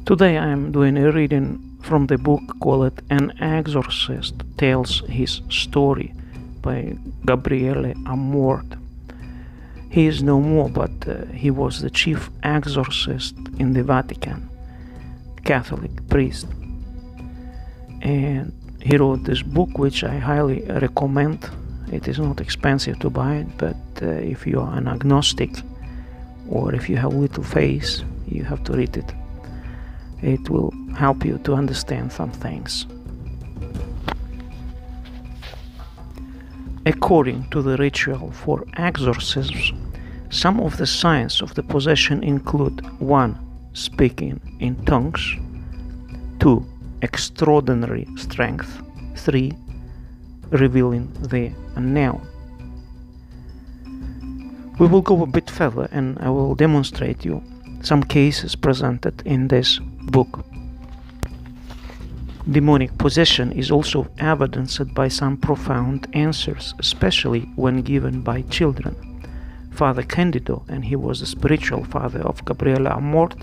Today I am doing a reading from the book called An Exorcist Tells His Story by Gabriele Amort. He is no more, but he was the chief exorcist in the Vatican, Catholic priest. And he wrote this book, which I highly recommend. It is not expensive to buy it, but if you are an agnostic or if you have little faith, you have to read it. It will help you to understand some things. According to the ritual for exorcisms, some of the signs of the possession include 1. Speaking in tongues, 2. Extraordinary strength, 3. Revealing the unknown. We will go a bit further and I will demonstrate you some cases presented in this book. Demonic possession is also evidenced by some profound answers, especially when given by children. Father Candido, and he was the spiritual father of Gabriele Amort,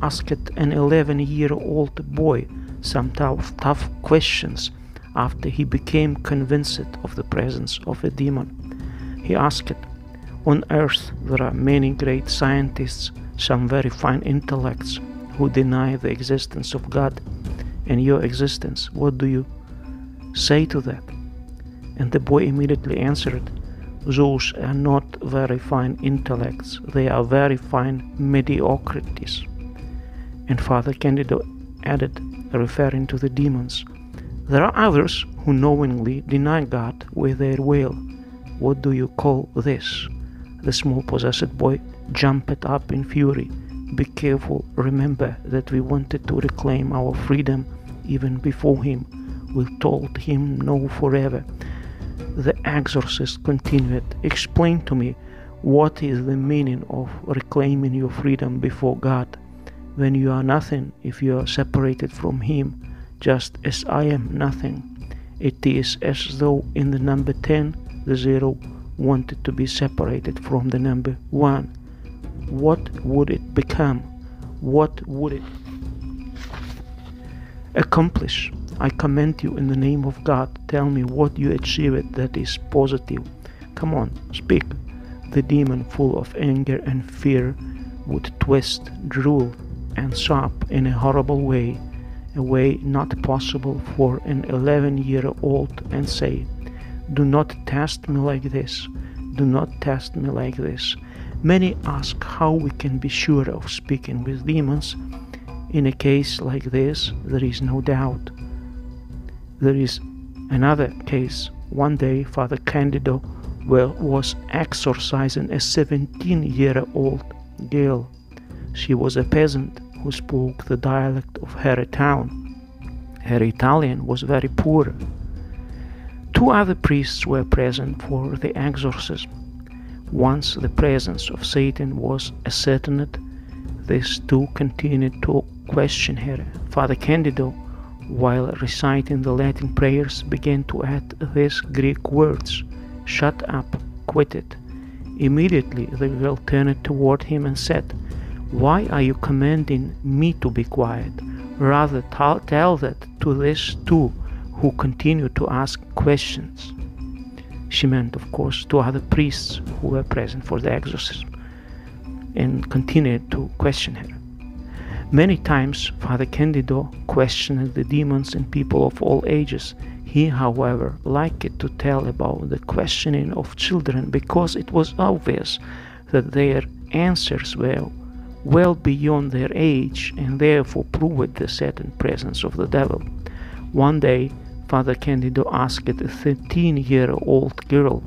asked an 11-year-old boy some tough questions after he became convinced of the presence of a demon. He asked, "On earth there are many great scientists, some very fine intellects, who deny the existence of God and your existence. What do you say to that?" And the boy immediately answered, "Those are not very fine intellects, they are very fine mediocrities." And Father Candido added, referring to the demons, "There are others who knowingly deny God with their will. What do you call this?" The small possessed boy jumped up in fury. "Be careful, remember that we wanted to reclaim our freedom even before him. We told him no forever." The exorcist continued, "Explain to me, what is the meaning of reclaiming your freedom before God, when you are nothing if you are separated from him, just as I am nothing? It is as though in the number 10, the 0 wanted to be separated from the number 1. What would it become? What would it accomplish? I commend you in the name of God. Tell me what you achieved that is positive. Come on, speak." The demon, full of anger and fear, would twist, drool, and sob in a horrible way, a way not possible for an 11-year-old, and say, "Do not test me like this. Do not test me like this." Many ask how we can be sure of speaking with demons. In a case like this, there is no doubt. There is another case. One day, Father Candido was exorcising a 17-year-old girl. She was a peasant who spoke the dialect of her town. Her Italian was very poor. 2 other priests were present for the exorcism. Once the presence of Satan was ascertained, these 2 continued to question her. Father Candido, while reciting the Latin prayers, began to add these Greek words, "Shut up, quit it." Immediately the girl turned toward him and said, "Why are you commanding me to be quiet? Rather tell that to these 2 who continue to ask questions." She meant, of course, 2 other priests who were present for the exorcism, and continued to question her. Many times Father Candido questioned the demons and people of all ages. He, however, liked to tell about the questioning of children because it was obvious that their answers were well beyond their age and therefore proved the certain presence of the devil. One day, Father Candido asked a 13-year-old girl,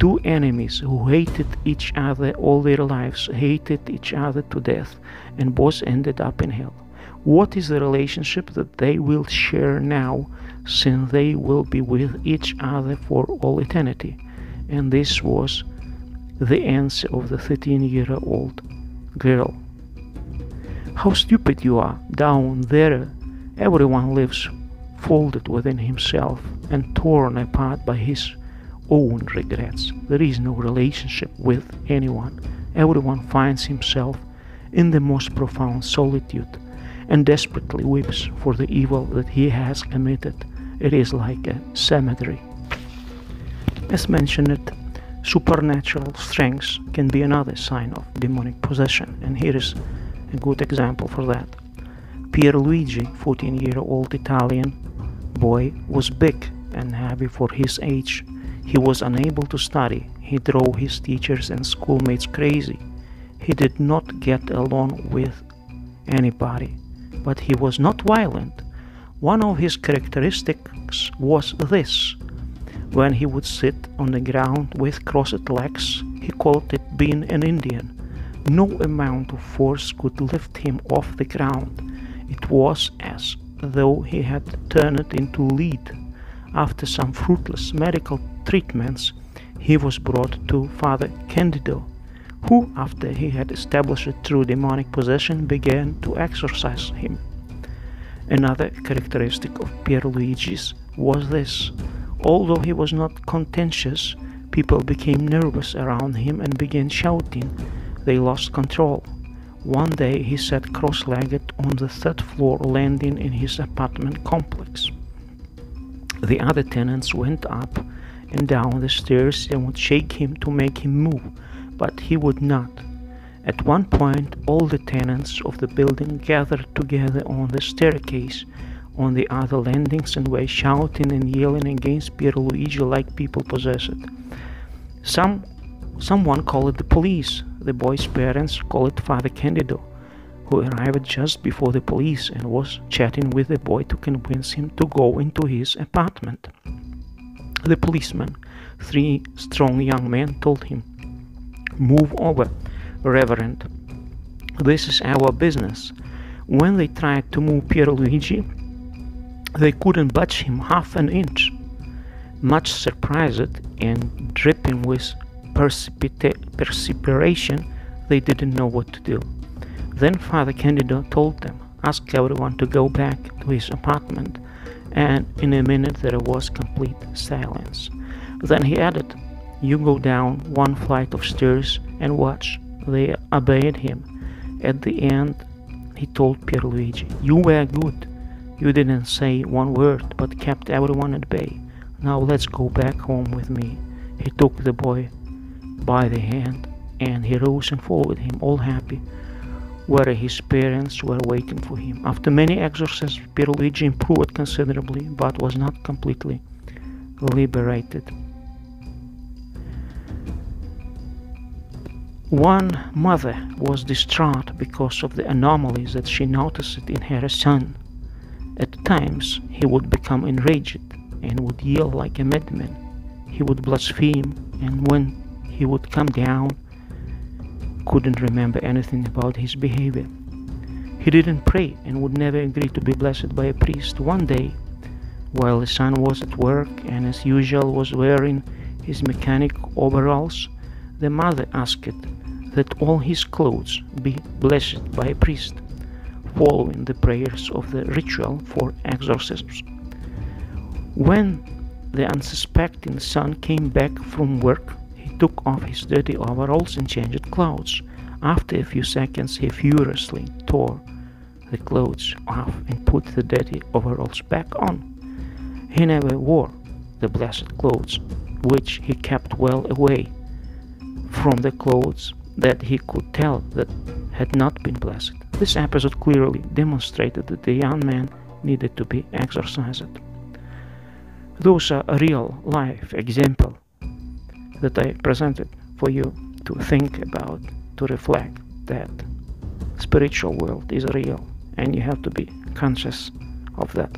2 enemies who hated each other all their lives, hated each other to death, and both ended up in hell. What is the relationship that they will share now, since they will be with each other for all eternity? And this was the answer of the 13-year-old girl. "How stupid you are! Down there, everyone lives folded within himself and torn apart by his own regrets. There is no relationship with anyone. Everyone finds himself in the most profound solitude, and desperately weeps for the evil that he has committed. It is like a cemetery. As mentioned, supernatural strength can be another sign of demonic possession, and here is a good example for that. Pierluigi, 14-year-old Italian boy, was big and heavy for his age. He was unable to study. He drove his teachers and schoolmates crazy. He did not get along with anybody, but he was not violent. One of his characteristics was this: when he would sit on the ground with crossed legs, he called it being an Indian. No amount of force could lift him off the ground. It was as though he had turned into lead. After some fruitless medical treatments, he was brought to Father Candido, who, after he had established true demonic possession, began to exorcise him. Another characteristic of Pierluigi's was this: although he was not contentious, people became nervous around him and began shouting. They lost control. One day he sat cross-legged on the third floor landing in his apartment complex. The other tenants went up and down the stairs and would shake him to make him move, but he would not. At one point, all the tenants of the building gathered together on the staircase on the other landings and were shouting and yelling against Pierluigi like people possessed. Someone called it the police. The boy's parents called it Father Candido, who arrived just before the police and was chatting with the boy to convince him to go into his apartment. The policeman, 3 strong young men, told him, "Move over, Reverend. This is our business." When they tried to move Pierluigi, they couldn't budge him half an inch. Much surprised and dripping with perspiration, they didn't know what to do. Then Father Candido told them, "Ask everyone to go back to his apartment," and in a minute there was complete silence. Then he added, "You go down 1 flight of stairs and watch." They obeyed him. At the end, he told Pierluigi, "You were good. You didn't say 1 word, but kept everyone at bay. Now let's go back home with me." He took the boy by the hand, and he rose and followed him, all happy, where his parents were waiting for him. After many exorcisms, Pierluigi improved considerably, but was not completely liberated. One mother was distraught because of the anomalies that she noticed in her son. At times, he would become enraged and would yell like a madman. He would blaspheme, and when he would come down, couldn't remember anything about his behavior. He didn't pray and would never agree to be blessed by a priest. One day, while the son was at work and as usual was wearing his mechanic overalls, the mother asked that all his clothes be blessed by a priest, following the prayers of the ritual for exorcisms. When the unsuspecting son came back from work, he took off his dirty overalls and changed clothes. After a few seconds, he furiously tore the clothes off and put the dirty overalls back on. He never wore the blessed clothes, which he kept well away from the clothes that he could tell that had not been blessed. This episode clearly demonstrated that the young man needed to be exorcised. Those are a real-life example that I presented for you to think about, to reflect that spiritual world is real and you have to be conscious of that.